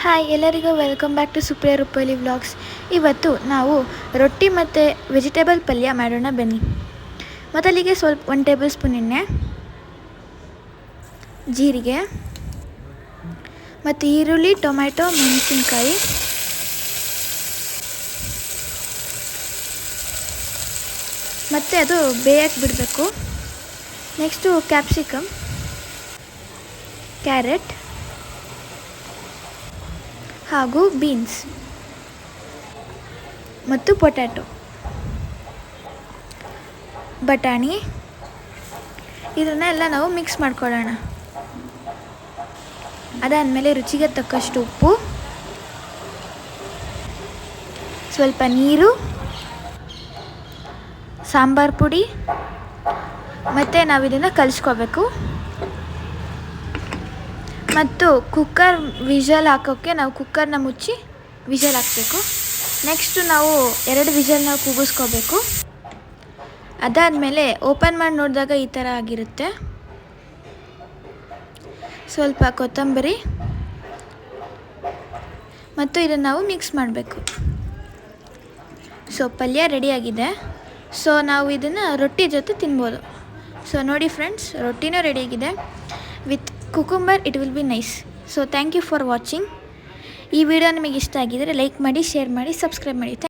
Hi ಎಲ್ಲರಿಗೂ welcome back to Supriya Rupali vlogs. ಇವತ್ತು ನಾವು ರೊಟ್ಟಿ ಮತ್ತು ವೆಜಿಟೇಬಲ್ ಪಲ್ಯ ಮಾಡೋಣ ಬನ್ನಿ. ಮೊದಲಿಗೆ ಸ್ವಲ್ಪ 1 ಟೇಬಲ್ ಸ್ಪೂನ್ ಎಣ್ಣೆ, ಜೀರಿಗೆ ಮತ್ತು ಈರುಳ್ಳಿ, ಟೊಮ್ಯಾಟೊ, ಮೆಣಸಿನ್ಕಾಯಿ ಮತ್ತು ಅದು ಬೇಯಕ್ಕೆ ಬಿಡಬೇಕು. ನೆಕ್ಸ್ಟು ಕ್ಯಾಪ್ಸಿಕಮ್, ಕ್ಯಾರೆಟ್ ಹಾಗೂ ಬೀನ್ಸ್ ಮತ್ತು ಪೊಟ್ಯಾಟೊ, ಬಟಾಣಿ, ಇದನ್ನೆಲ್ಲ ನಾವು ಮಿಕ್ಸ್ ಮಾಡ್ಕೊಳ್ಳೋಣ. ಅದಾದಮೇಲೆ ರುಚಿಗೆ ತಕ್ಕಷ್ಟು ಉಪ್ಪು, ಸ್ವಲ್ಪ ನೀರು, ಸಾಂಬಾರು ಪುಡಿ ಮತ್ತು ನಾವು ಇದನ್ನು ಕಲಿಸ್ಕೋಬೇಕು. ಮತ್ತು ಕುಕ್ಕರ್ ವಿಷಲ್ ಹಾಕೋಕ್ಕೆ ನಾವು ಕುಕ್ಕರ್ನ ಮುಚ್ಚಿ ವಿಷಲ್ ಹಾಕಬೇಕು. ನೆಕ್ಸ್ಟು ನಾವು 2 ವಿಷಲ್ನ ಕೂಗಿಸ್ಕೋಬೇಕು. ಅದಾದಮೇಲೆ ಓಪನ್ ಮಾಡಿ ನೋಡಿದಾಗ ಈ ಥರ ಆಗಿರುತ್ತೆ. ಸ್ವಲ್ಪ ಕೊತ್ತಂಬರಿ ಮತ್ತು ಇದನ್ನು ನಾವು ಮಿಕ್ಸ್ ಮಾಡಬೇಕು. ಸೊ ಪಲ್ಯ ರೆಡಿಯಾಗಿದೆ. ಸೊ ನಾವು ಇದನ್ನು ರೊಟ್ಟಿ ಜೊತೆ ತಿನ್ಬೋದು. ಸೊ ನೋಡಿ ಫ್ರೆಂಡ್ಸ್, ರೊಟ್ಟಿನೂ ರೆಡಿಯಾಗಿದೆ. With cucumber it will be nice. So thank you for watching. ಈ ವಿಡಿಯೋ ನಿಮಗೆ ಇಷ್ಟ ಆಗಿದರೆ ಲೈಕ್ ಮಾಡಿ, ಶೇರ್ ಮಾಡಿ, ಸಬ್ಸ್ಕ್ರೈಬ್ ಮಾಡಿ.